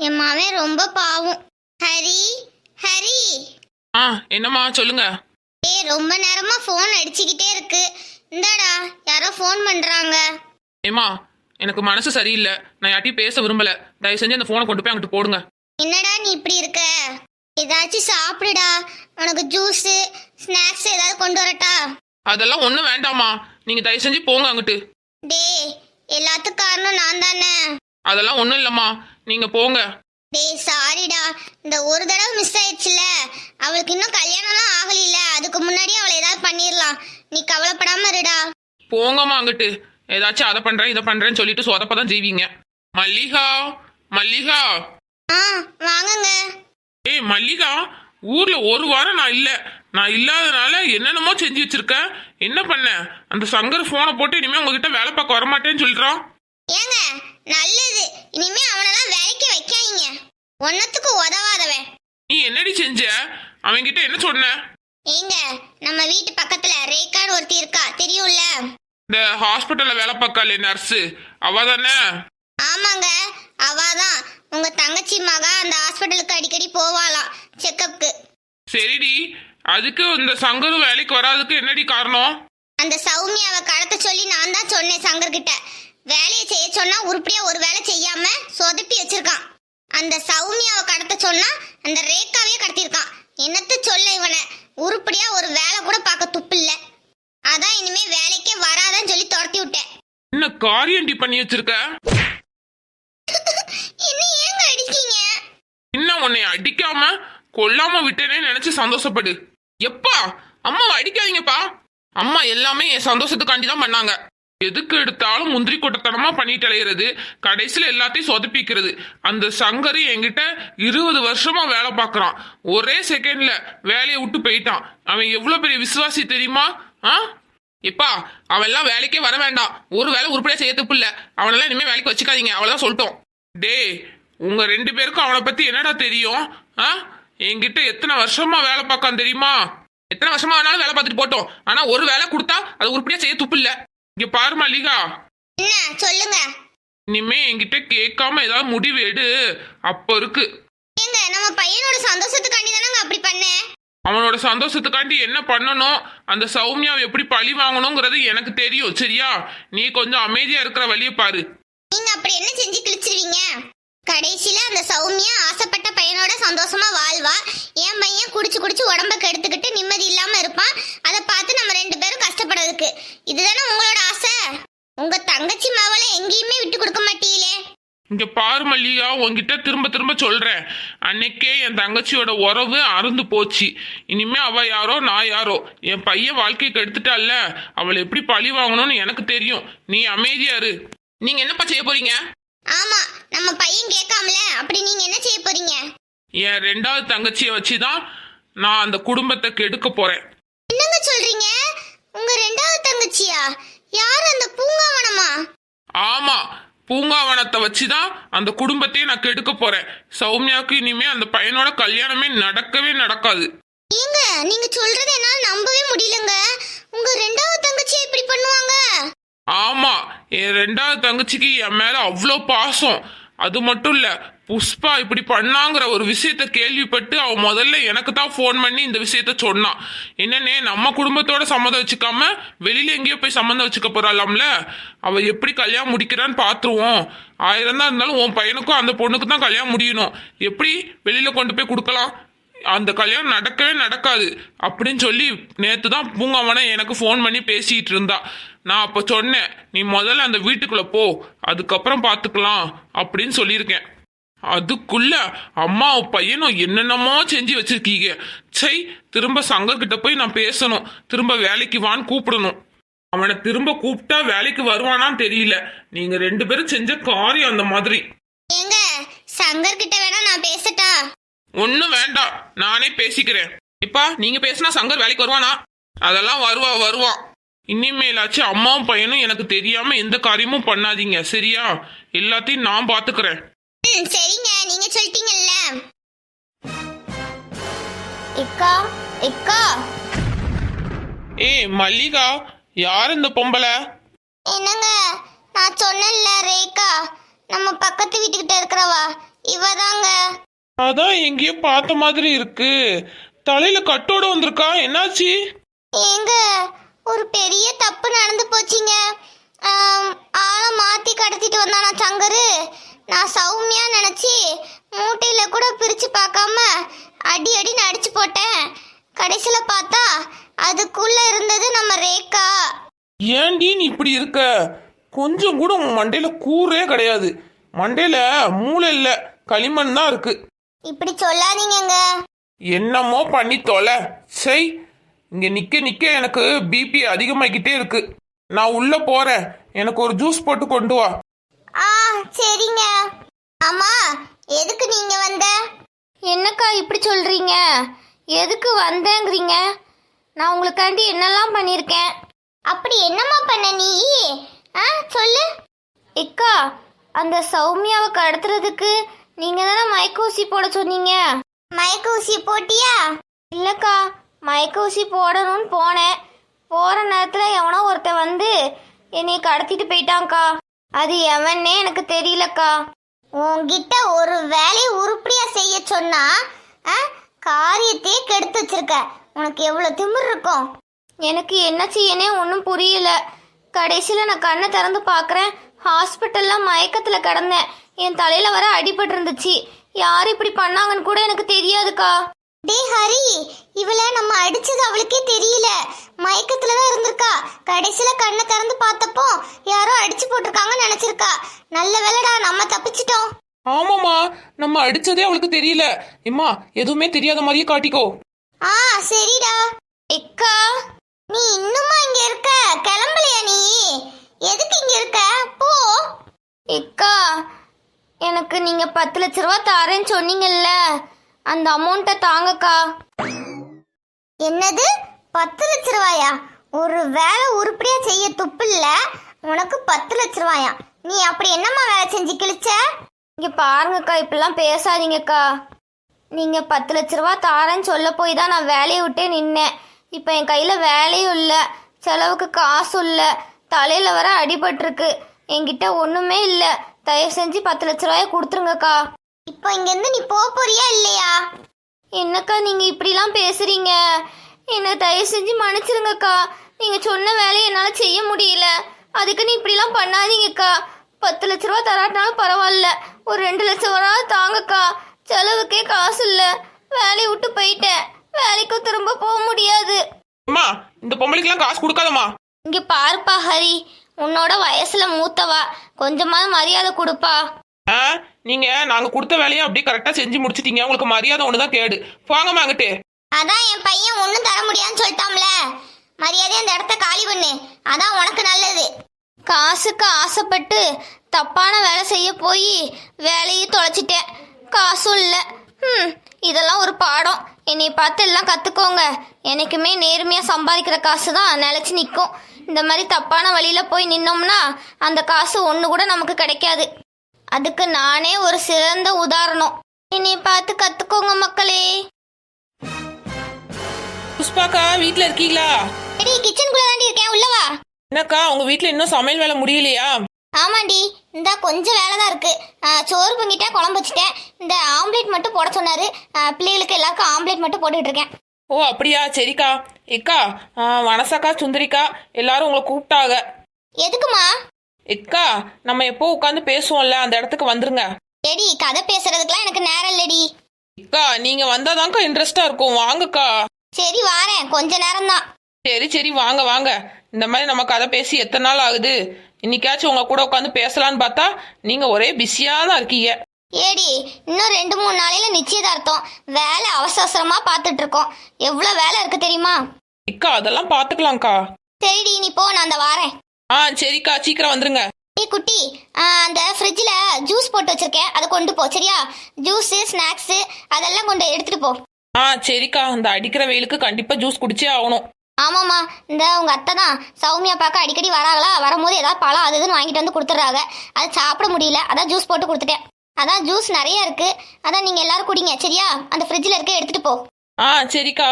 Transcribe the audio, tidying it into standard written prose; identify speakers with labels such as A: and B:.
A: என் மாவன் ரொம்ப பாவம். ஹரி ஹரி.
B: என்னம்மா சொல்லுங்க.
A: ரொம்ப நேரமா ஃபோன் அடிச்சுக்கிட்டே இருக்கு. இந்தாடா யாரோ ஃபோன் பண்றாங்க.
B: ஏமா எனக்கு மனசு சரியில்லை, நான் யார்ட்டையும் பேச விரும்பல. தயவு செஞ்சு அந்த போனை கொண்டு போய் அங்கிட்டு போடுங்க.
A: என்னடா நீ இப்படி இருக்க? ஏதாச்சும் சாப்பிடுடா. உனக்கு ஜூஸ் ஸ்நாக்ஸ் ஏதாவது கொண்டு வரட்டா?
B: அதெல்லாம் ஒண்ணும் வேண்டாமா, நீங்க தயவு செஞ்சு போங்க அங்கிட்டு.
A: டேய் எல்லாத்துக்கும் காரணம் நான் தானே.
B: அதெல்லாம் ஒண்ணும் இல்லம்மா, நீங்க போங்க.
A: டேய் சாரிடா, இந்த ஒரு தடவை மிஸ் ஆயிடுச்சுல. அவளுக்கு இன்னும் கல்யாணம்லாம் ஆகலையில, அதுக்கு முன்னாடியே அவளை ஏதாவது பண்ணிடலாம். நீ கவலைப்படாம இருடா.
B: போங்கம்மா அங்கிட்டு. ஏதாச்சும் அதை பண்றேன் இதை பண்றேன்னு சொல்லிட்டு சொதப்பதான் செய்வீங்க. மல்லிகா மல்லிகா.
A: வாங்குங்க.
B: மல்லிகா, ஊர்ல ஒரு வாரம் நான் இல்லாதனால என்னென்னமோ செஞ்சு வச்சிருக்கேன். என்ன பண்ண? அந்த சங்கர் போனை போட்டு இனிமே உங்ககிட்ட வேலை பார்க்க வரமாட்டேன்னு சொல்றான்.
A: ஏங்க நல்லது, இனிமே அவனெல்லாம் வேலைக்கு வைக்காதீங்க. ஒன்னத்துக்கு உதவாதவன்.
B: நீ என்னடி செஞ்ச? அவன்கிட்ட என்ன சொன்ன?
A: ஏங்க நம்ம வீட்டு பக்கத்துல ரேகான்னு ஒருத்தி இருக்கா, தெரியும்ல?
B: இந்த ஹாஸ்பிட்டல்ல வேலை பார்க்காளே நர்ஸு, அவ தானே?
A: ஆமாங்க, அவாதான். உங்க தங்கச்சி மகா அந்த ஹாஸ்பிட்டலுக்கு அடிக்கடி போவாளாம் செக்கப்க்கு.
B: சரிடி, அதுக்கு இந்த சங்கரும் வேலைக்கு வராதுக்கு என்னடி காரணம்?
A: அந்த சௌமியாவை கடத்த சொல்லி நான் தான் சொன்னேன் சங்கர் கிட்ட. வேலையை செய்ய சொன்னா உருப்படியா ஒரு வேலை செய்யாம சொதப்பி வச்சிருக்கான். அந்த சௌமியாவை கடத்த சொன்னா அந்த ரேகாவையே கடத்திருக்கான். என்னத்த சொல்ல இவனை, உருப்படியா ஒரு வேலை கூட பார்க்க துப்பு இல்ல. அதான் இனிமே வேலைக்கே வராதன்னு சொல்லி துரத்தி விட்டேன்.
B: என்ன காரியண்டி பண்ணி வச்சிருக்க?
A: என்ன ஏங்க அடிக்கீங்க?
B: இன்னும் உன்னை அடிக்காம கொல்லாம விட்டேனே நினைச்சு சந்தோஷப்படு. எப்பா அம்மாவை அடிக்காதீங்கப்பா. அம்மா எல்லாமே என் சந்தோஷத்துக்காண்டி தான் பண்ணாங்க. எதுக்கு எடுத்தாலும் முந்திரி கொட்டத்தனமா பண்ணிட்டு அலையிறது, கடைசியில எல்லாத்தையும் சொதப்பிக்கிறது. அந்த சங்கரி என்கிட்ட 20 வருஷமா வேலை பார்க்கறான். ஒரே செகண்ட்ல வேலையை விட்டு போயிட்டான். அவன் எவ்வளவு பெரிய விசுவாசி தெரியுமா? எப்பா அவன் எல்லாம் வேலைக்கே வர வேண்டாம். ஒரு வேலை உருப்படியா செய்ய தப்பு இல்ல. அவனெல்லாம் இனிமே வேலைக்கு வச்சுக்காதீங்க, அவ்வளவுதான் சொல்லிட்டோம். டே உங்க 2 பேருக்கும் அவனை பத்தி என்னடா தெரியும்? என்கிட்ட எத்தனை வருஷமா வேலை பார்க்கான் தெரியுமா? எத்தனை வருஷமா வேணாலும் வேலை பார்த்துட்டு போட்டோம். ஆனா ஒரு வேலை கொடுத்தா அது உருப்படியா செய்ய துப்பு இல்ல. இங்க பாரு மல்லிகா,
A: என்ன சொல்லுங்க.
B: இனிமே என்கிட்ட கேட்காம ஏதாவது முடிவு எடு. அப்ப இருக்கு.
A: ஏங்க நம்ம பையனோட சந்தோஷத்துக்காண்டி தானங்க அப்படி பண்ணேன்.
B: அவனோட சந்தோஷத்துக்காண்டி என்ன பண்ணணும், அந்த சௌமியாவை எப்படி பழி வாங்கணுங்கிறது எனக்கு தெரியும். சரியா? நீ கொஞ்சம் அமைதியா இருக்கிற வழியை பாரு.
A: நீங்க அப்படி என்ன செஞ்சு கிழிச்சிருவீங்க? கடைசியில அந்த சௌமியா ஆசைப்பட்ட பையனோட சந்தோஷமா வாழ்வா. என் பையன் குடிச்சு குடிச்சு உடம்ப கெடுத்துக்கிட்டு நிம்மதி இல்லாம இருப்பான். அதை பார்த்து நம்ம 2 பேரும் கஷ்டப்படுறதுக்கு இதுதானே உங்களோட ஆசை? உங்க தங்கச்சி மவளை எங்கேயுமே விட்டு கொடுக்க மாட்டீங்களே.
B: இங்க பாரு மல்லிகா, உன்கிட்ட திரும்ப திரும்ப சொல்றேன். அன்னைக்கே என் தங்கச்சியோட உறவு அறுந்து போச்சு. இனிமே அவ யாரோ நான் யாரோ. என் பையன் வாழ்க்கைக்கு எடுத்துட்டால, அவளை எப்படி பழி வாங்கணும்னு எனக்கு தெரியும். நீ அமைதியா இரு. நீங்க என்னப்பா செய்ய போறீங்க?
A: ஆமா, நம்ம பையன் கேட்காமல அப்படி நீங்க என்ன செய்ய போறீங்க?
B: என் 2வது தங்கச்சியை வச்சுதான் நான் அந்த குடும்பத்தை கெடுக்க போறேன்.
A: என்னங்க சொல்றீங்க? உங்க 2வது தங்கச்சியா? யார் அந்த பூங்காவனமா?
B: ஆமா, பூங்காவனத்தை வச்சுதான் அந்த குடும்பத்தையே நான் கெடுக்க போறேன். சௌமியாவுக்கு இனிமே அந்த பையனோட கல்யாணமே நடக்கவே நடக்காது.
A: ஏங்க நீங்க சொல்றத என்னால நம்பவே முடியலங்க. உங்க 2வது தங்கச்சி இப்படி பண்ணுவாங்க?
B: ஆமா, என் 2வது தங்கச்சிக்கு என் மேல அவ்வளோ பாசம். அது மட்டும் இல்ல, புஷ்பா இப்படி பண்ணாங்கிற ஒரு விஷயத்த கேள்விப்பட்டு அவ முதல்ல எனக்கு தான் ஃபோன் பண்ணி இந்த விஷயத்த சொன்னான். என்னன்னே, நம்ம குடும்பத்தோட சம்மந்தம் வச்சுக்காம வெளியில எங்கேயோ போய் சம்மந்தம் வச்சுக்க போறாளாம்ல. அவ எப்படி கல்யாணம் முடிக்கிறான்னு பாத்துருவோம். 1000 தான் இருந்தாலும் உன் பையனுக்கும் அந்த பொண்ணுக்கு தான் கல்யாணம் முடியணும். எப்படி வெளியில கொண்டு போய் கொடுக்கலாம்? அந்த கல்யாணம் நடக்கவே நடக்காது அப்படின்னு சொல்லி நேத்து தான் பூங்காவனை எனக்கு ஃபோன் பண்ணி பேசிட்டு இருந்தா. நான் அப்ப சொன்னேன், நீ முதல்ல அந்த வீட்டுக்குள்ள போ, அதுக்கப்புறம் பாத்துக்கலாம் அப்படின்னு சொல்லியிருக்கேன். அதுக்குள்ள அம்மாவும் பையனும் என்னென்னமோ செஞ்சு வச்சிருக்கீங்க. சை, திரும்ப சங்கர்கிட்ட போய் நான் பேசணும். திரும்ப வேலைக்கு வான்னு கூப்பிடணும். அவனை திரும்ப கூப்பிட்டா வேலைக்கு வருவானான்னு தெரியல. நீங்க 2 பேரும் செஞ்ச காரியம் அந்த மாதிரி.
A: ஏங்க சங்கர் கிட்ட வேணா நான் பேசட்டா?
B: ஒன்னும் வேண்டாம், நானே பேசிக்கிறேன். இப்பா நீங்க பேசினா சங்கர் வேலைக்கு வருவானா? அதெல்லாம் வருவான். இனிமேலாச்சும் அம்மாவும் பையனும் எனக்கு தெரியாம எந்த காரியமும் பண்ணாதீங்க, சரியா? எல்லாத்தையும் நான் பாத்துக்கிறேன்.
A: சரிங்க, நீங்க சொல்லிட்டீங்கல்ல. இக்கா இக்கா.
B: ஏய் மல்லிகா, யார் இந்த பொம்பளை?
A: என்னங்க, நான் சொன்னேன்ல ரேகா, நம்ம பக்கத்து வீட்டுக்கிட்ட இருக்கிறவா. இவதாங்க.
B: அதான் எங்கேயோ பார்த்த மாதிரி இருக்கு. தலையில கட்டோட வந்திருக்கா, என்னாச்சு?
A: ஏங்க, ஒரு பெரிய தப்பு நடந்து போச்சுங்க. ஆளை மாத்தி கடத்திட்டு வந்தானா சங்கரு. நான் சௌமியா நினைச்சு மூட்டையில கூட பிரிச்சு பார்க்காம அடி அடின்னு அடிச்சு போட்டேன். கடைசியில பார்த்தா அதுக்குள்ள இருந்தது நம்ம ரேகா.
B: ஏன்டி நீ இப்படி இருக்க? கொஞ்சம் கூட உன் மண்டையில கூரே கிடையாது. மண்டையில மூளை இல்ல, களிமண் தான் இருக்கு.
A: இப்படி சொல்லாதீங்கங்க.
B: என்னமோ பண்ணி தொலை. சரி, இங்க நிக்க நிக்க எனக்கு பிபி அதிகமாகிக்கிட்டே இருக்கு. நான் உள்ள போறேன், எனக்கு ஒரு ஜூஸ் போட்டு கொண்டு வா.
A: ஆ சரிங்க. ஆமா, எதுக்கு நீங்க வந்த? என்னக்கா இப்படி சொல்றீங்க? எதுக்கு வந்தேங்கிறீங்க? நான் உங்களுக்காண்டி என்னெல்லாம் பண்ணியிருக்கேன். அப்படி என்னம்மா பண்ண நீ? சொல்லு. இக்கா, அந்த சௌமியாவை கடத்துறதுக்கு நீங்க தானே மயக்க ஊசி போட சொன்னீங்க. மயக்க ஊசி போட்டியா? இல்லக்கா, மயக்க ஊசி போடணும்னு போனேன். போற நேரத்துல எவனோ ஒருத்தன் வந்து என்னை கடத்திட்டு போயிட்டான்க்கா. அது எவனே எனக்கு தெரியலக்கா. உன்கிட்ட ஒரு வேலையை உருப்படியா செய்ய சொன்னா காரியத்தையே கெடுத்து வச்சிருக்க. உனக்கு எவ்வளவு திமிர் இருக்கும்? எனக்கு என்ன செய்யனே ஒன்றும் புரியல. கடைசியில் நான் கண்ணை திறந்து பார்க்குறேன், ஹாஸ்பிட்டலில் மயக்கத்தில் கிடந்தேன். என் தலையில வர அடிபட்டு இருந்துச்சு. யார் இப்படி பண்ணாங்கன்னு கூட எனக்கு தெரியாதுக்கா. டே ஹரி, இவளை நம்ம அடிச்சது அவளுக்கே தெரியல. மயக்கத்துல தான் இருந்திருக்கா. கடைசியில கண்ணை திறந்து பார்த்தப்போ யாரோ அடிச்சு போட்டிருக்காங்கன்னு நினைச்சிருக்கா. நல்ல வேலைடா, நம்ம தப்பிச்சிட்டோம்.
B: ஆமாமா, நம்ம அடிச்சதே அவளுக்கு தெரியல. இம்மா, எதுவுமே தெரியாத மாதிரியே காட்டிக்கோ.
A: சரிடா. எக்கா, நீ இன்னுமா இங்க இருக்க? கிளம்பலையா நீ? எதுக்கு இங்க இருக்க? போ. எக்கா, எனக்கு நீங்க 10 லட்ச ரூபா தாரேன்னு சொன்னீங்கல்ல, அந்த அமௌண்ட்டை தாங்கக்கா. என்னது 10 லட்ச ரூபாயா? ஒரு வேலை உருப்படியா செய்ய துப்பு இல்ல உனக்கு 10 லட்ச ரூபாயா? நீ அப்படி என்னம்மா வேலை செஞ்சு கிழிச்ச? இங்க பாருங்கக்கா, இப்பெல்லாம் பேசாதீங்கக்கா. நீங்க 10 லட்ச ரூபா தாரேன்னு சொல்ல போய் தான் நான் வேலையை விட்டே நின்னேன். இப்போ என் கையில வேலையும் இல்லை, செலவுக்கு காசும் இல்லை, தலையில வர அடிபட்டிருக்கு. என்கிட்ட ஒண்ணுமே இல்லை. தயவு செஞ்சு 10 லட்ச ரூபாய கொடுத்துருங்கக்கா. இப்போ இங்கேருந்து நீ போறியா இல்லையா? என்னக்கா நீங்க இப்படிலாம் பேசுறீங்க? என்ன தயவு செஞ்சு மன்னிச்சிருங்கக்கா. நீங்க சொன்ன வேலையை என்னால செய்ய முடியல. அதுக்கு நீ இப்படிலாம் பண்ணாதீங்கக்கா. 10 லட்ச ரூபா தராட்டினாலும் பரவாயில்ல, ஒரு 2 லட்சம் ரூபா தாங்கக்கா. செலவுக்கே காசு இல்லை, வேலையை விட்டு போயிட்டேன். வேலைக்கும் திரும்ப போக முடியாது.
B: அம்மா, இந்த பொம்பளைக்கெல்லாம் காசு கொடுக்காதம்மா.
A: இங்க பாருப்பா ஹரி, உன்னோட வயசுல மூத்தவா, கொஞ்சமாவது மரியாதை கொடுப்பா.
B: நீங்க நாங்க கொடுத்த வேலையை அப்படியே கரெக்டா செஞ்சு முடிச்சிட்டீங்க. உங்களுக்கு மரியாதை ஒண்ணுதான் கேடு. போங்கம்மா அங்கிட்டு.
A: அதான் என் பையன் ஒன்னும் தர முடியாதுன்னு சொல்லிட்டாம்ல. மரியாதையா அந்த இடத்த காலி பண்ணு, அதான் உனக்கு நல்லது. காசுக்கு ஆசைப்பட்டு தப்பான வேலை செய்ய போய் வேலையை தொலைச்சிட்டேன். காசும் இல்லை. இதெல்லாம் ஒரு பாடம். என்னை பார்த்து எல்லாம் கற்றுக்கோங்க. எனக்குமே நேர்மையாக சம்பாதிக்கிற காசு தான் நிலச்சி நிற்கும். இந்த மாதிரி தப்பான வழியில் போய் நின்னோம்னா அந்த காசு ஒன்று கூட நமக்கு கிடைக்காது. அதுக்கு நானே ஒரு சிறந்த உதாரணம். என்னை பார்த்து கற்றுக்கோங்க மக்களே.
B: புஷ்பாக்கா, வீட்டில் இருக்கீங்களா?
A: கிச்சனுக்குள்ள தாண்டி இருக்கேன், உள்ளவா.
B: என்னக்கா, உங்க வீட்டில் இன்னும் சமையல் வேலை முடியலையா?
A: ஆமாண்டி, இந்த கொஞ்சம் வேலை தான் இருக்கு. சோறு பொங்கிட்டேன், குழம்பு வச்சுட்டேன். இந்த ஆம்லேட் மட்டும் போட சொன்னாரு. பிள்ளைகளுக்கு எல்லாருக்கும் ஆம்லேட் மட்டும் போட்டுக்கிட்டு இருக்கேன்.
B: ஓ அப்படியா, சரிக்கா. எக்கா, வனசாக்கா, சுந்தரிக்கா எல்லாரும் உங்களை கூப்பிட்டாங்க.
A: எதுக்குமா?
B: எக்கா, நம்ம எப்போ உட்காந்து பேசுவோம்ல, அந்த இடத்துக்கு வந்துருங்க.
A: எடி, கதை பேசுறதுக்குலாம் எனக்கு நேரம் இல்லடி.
B: அக்கா, நீங்க வந்தாதான்க்கா இன்ட்ரெஸ்டா இருக்கும். வாங்கக்கா.
A: சரி வாரேன், கொஞ்ச நேரம் தான்.
B: சரி சரி, வாங்க வாங்க. இந்த மாதிரி நம்ம கதை பேசி எத்தனை நாள் ஆகுது? இன்னைக்காச்சும் உங்க கூட உட்காந்து பேசலான்னு பார்த்தா நீங்க ஒரே பிஸியா தான் இருக்கீங்க.
A: ஏடி, இன்னும் 2-3 நாளையில நிச்சயதார்த்தம். வேலை அவசரமா பார்த்துட்டு இருக்கோம். எவ்வளவு வேலை இருக்கு தெரியுமா?
B: அக்கா, அதெல்லாம் பாத்துக்கலாம்க்கா.
A: சரிடி, நீ போ, நான் அந்த வாரேன்.
B: சரிக்கா, சீக்கிரம் வந்துருங்க.
A: குட்டி, அந்த ஃப்ரிட்ஜில் ஜூஸ் போட்டு வச்சிருக்கேன், அதை கொண்டு போ சரியா? ஜூஸு, ஸ்நாக்ஸு அதெல்லாம் கொண்டு எடுத்துட்டு போ.
B: சரிக்கா, இந்த அடிக்கிற வெயிலுக்கு கண்டிப்பா ஜூஸ் குடிச்சே ஆகணும்.
A: ஆமாம்மா, இந்த உங்க அத்தை தான் சௌமியா பார்க்க அடிக்கடி வராங்களா, வரும்போது ஏதாவது பழம் அது இதுன்னு வாங்கிட்டு வந்து கொடுத்துட்றாங்க. அது சாப்பிட முடியல, அதான் ஜூஸ் போட்டு கொடுத்துட்டேன். அதான் ஜூஸ் நிறைய இருக்கு, அதான் நீங்க எல்லாரும் குடிங்க சரியா? அந்த ஃப்ரிட்ஜில் இருக்க எடுத்துட்டு போ.
B: சரிக்கா.